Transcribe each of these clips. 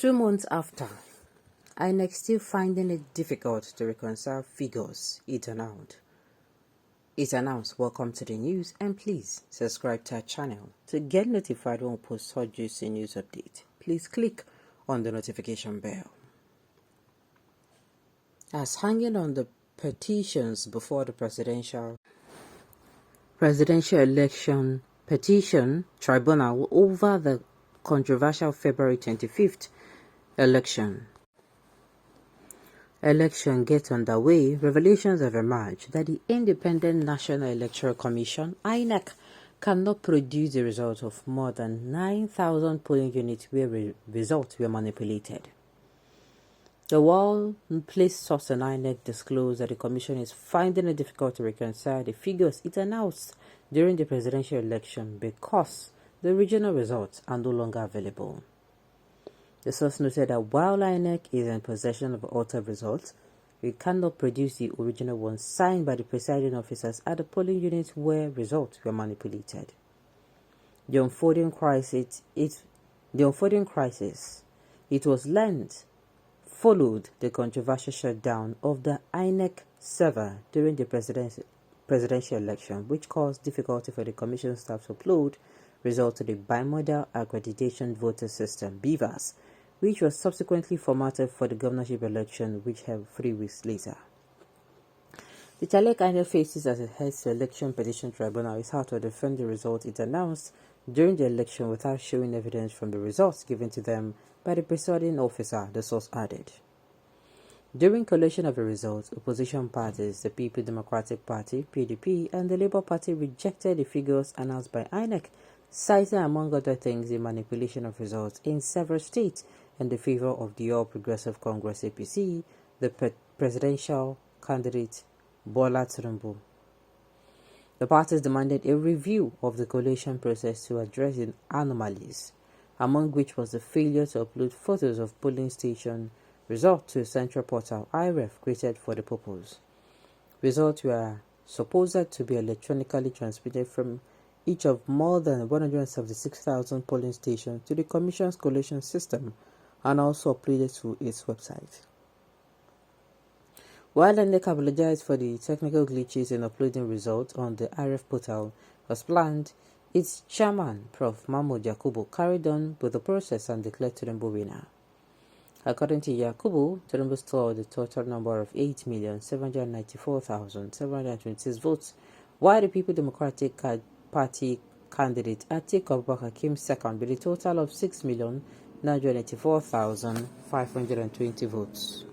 2 months after, Inec still finding it difficult to reconcile figures it announced. Welcome to the news, and please subscribe to our channel to get notified when we post hot juicy news update. Please click on the notification bell. As hanging on the petitions before the presidential election petition tribunal over the controversial February 25th election gets underway, revelations have emerged that the Independent National Electoral Commission, Inec, cannot produce the results of more than 9,000 polling units where results were manipulated. The well-placed source in Inec disclosed that the Commission is finding it difficult to reconcile the figures it announced during the presidential election because the regional results are no longer available. The source noted that while Inec is in possession of altered results, it cannot produce the original ones signed by the presiding officers at the polling units where results were manipulated. The unfolding crisis, it was learned, followed the controversial shutdown of the Inec server during the presidential election, which caused difficulty for the Commission staff to upload results to the Bimodal Accreditation Voter System, BVAS, which was subsequently formatted for the governorship election, which held 3 weeks later. The challenge Inec faces as it heads to the Election Petition Tribunal is how to defend the results it announced during the election without showing evidence from the results given to them by the presiding officer, the source added. During collation of the results, opposition parties, the People Democratic Party, PDP, and the Labour Party rejected the figures announced by Inec, citing, among other things, the manipulation of results in several states in the favor of the All Progressive Congress APC, the presidential candidate Bola Tinubu. The parties demanded a review of the collation process to address the anomalies, among which was the failure to upload photos of polling station results to a central portal IREF created for the purpose. Results were supposed to be electronically transmitted from each of more than 176,000 polling stations to the Commission's collation system and also uploaded to its website. While Inec apologized for the technical glitches in uploading results on the IREF portal as planned, its chairman, Prof. Mahmoud Yakubu, carried on with the process and declared Tinubu winner. According to Yakubu, Tinubu scored the total number of 8,794,726 votes, while the People Democratic Party candidate Atiku Abubakar came second with a total of 6,984,520 votes.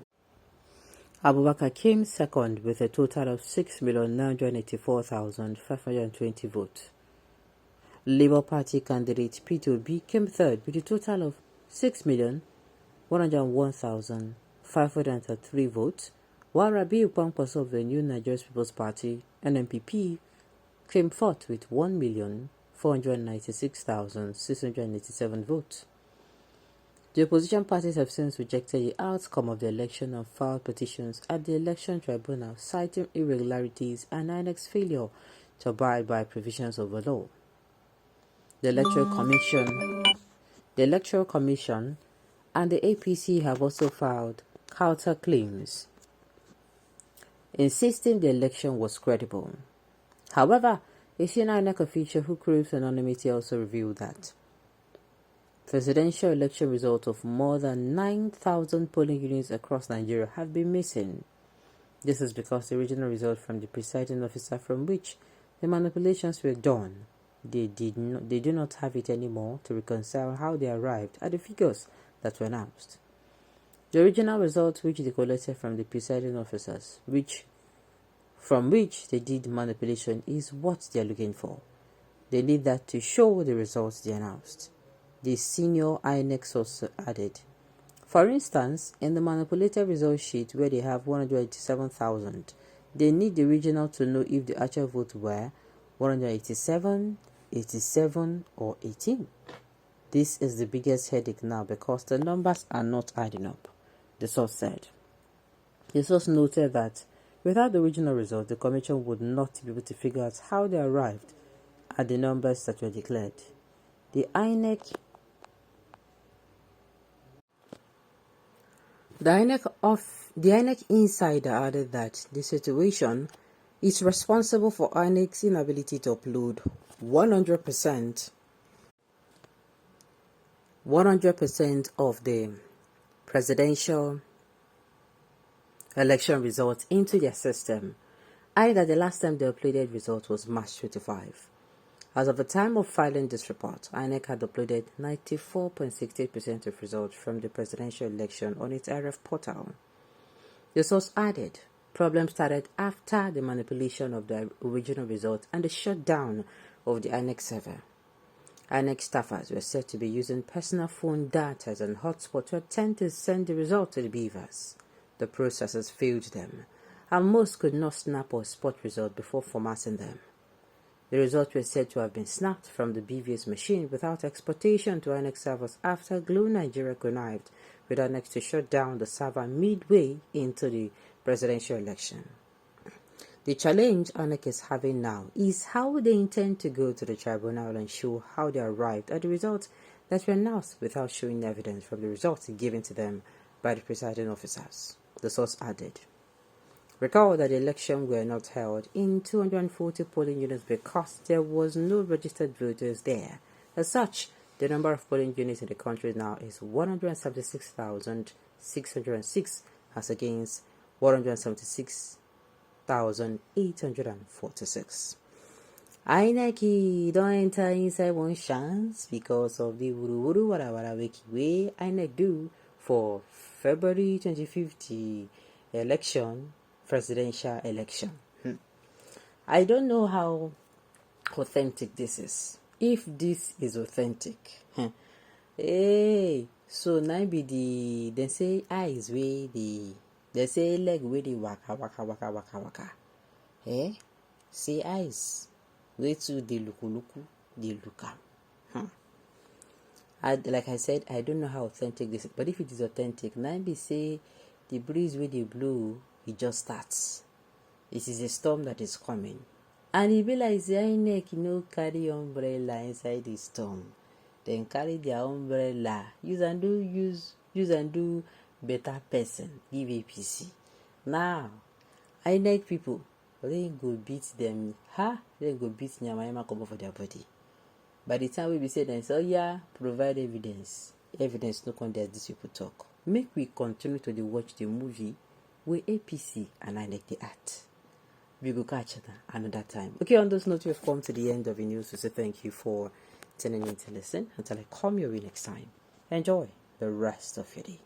Abubakar came second with a total of 6,984,520 votes. Labour Party candidate Peter Obi came third with a total of 6,101,503 votes, while Rabiu Kwankwaso of the New Nigerian People's Party, NNPP, came fourth with 1,496,687 votes. The opposition parties have since rejected the outcome of the election and filed petitions at the Election Tribunal, citing irregularities and Inec's failure to abide by provisions of the law. The Electoral Commission and the APC have also filed counter-claims, insisting the election was credible. However, a senior Inec official who craves anonymity also revealed that presidential election results of more than 9,000 polling units across Nigeria have been missing. This is because the original result from the presiding officer from which the manipulations were done, they do not have it anymore to reconcile how they arrived at the figures that were announced. The original results which they collected from the presiding officers, from which they did manipulation, is what they are looking for. They need that to show the results they announced. The senior Inec source added. For instance, in the manipulated result sheet where they have 187,000, they need the regional to know if the actual votes were 187, 87, or 18. This is the biggest headache now because the numbers are not adding up, the source said. The source noted that without the original result, the Commission would not be able to figure out how they arrived at the numbers that were declared. The INEC The INEC insider added that the situation is responsible for INEC's inability to upload 100% of the presidential election results into their system. Either the last time they uploaded results was March 25. As of the time of filing this report, INEC had uploaded 94.68% of results from the presidential election on its RF portal. The source added, problems started after the manipulation of the original results and the shutdown of the INEC server. INEC staffers were said to be using personal phone data and hotspots to attempt to send the result to the beavers. The processors failed them, and most could not snap or spot results before formatting them. The results were said to have been snapped from the BVS machine without exportation to INEC servers after Glo Nigeria connived with INEC to shut down the server midway into the presidential election. The challenge INEC is having now is how they intend to go to the tribunal and show how they arrived at the results that were announced without showing evidence from the results given to them by the presiding officers. The source added, recall that the elections were not held in 240 polling units because there was no registered voters there. As such, the number of polling units in the country now is 176,606 as against 176,846. INEC don't enter inside one chance because of the wuru wara wiki way INEC do for February 25th election, presidential election. I don't know how authentic this is. If this is authentic, hey, so now be they say eyes way they say leg way the waka. Eh? Say eyes way to the luku the luka. Like I said, I don't know how authentic this is, but if it is authentic, now be say the breeze with the blue, it just starts. This is a storm that is coming. And it be like the INEC, carry umbrella inside the storm. Then carry their umbrella. Use and do better person. Give APC. Now, INEC people, they go beat them. They go beat Nyamayama come for their body. By the time we be say them, so yeah, provide evidence. Evidence no con these people talk. Make we continue to watch the movie with APC and INEC the art. We will catch it another time. Okay, on those notes, we've come to the end of the news. So say thank you for tuning in to listen. Until I come your way next time. Enjoy the rest of your day.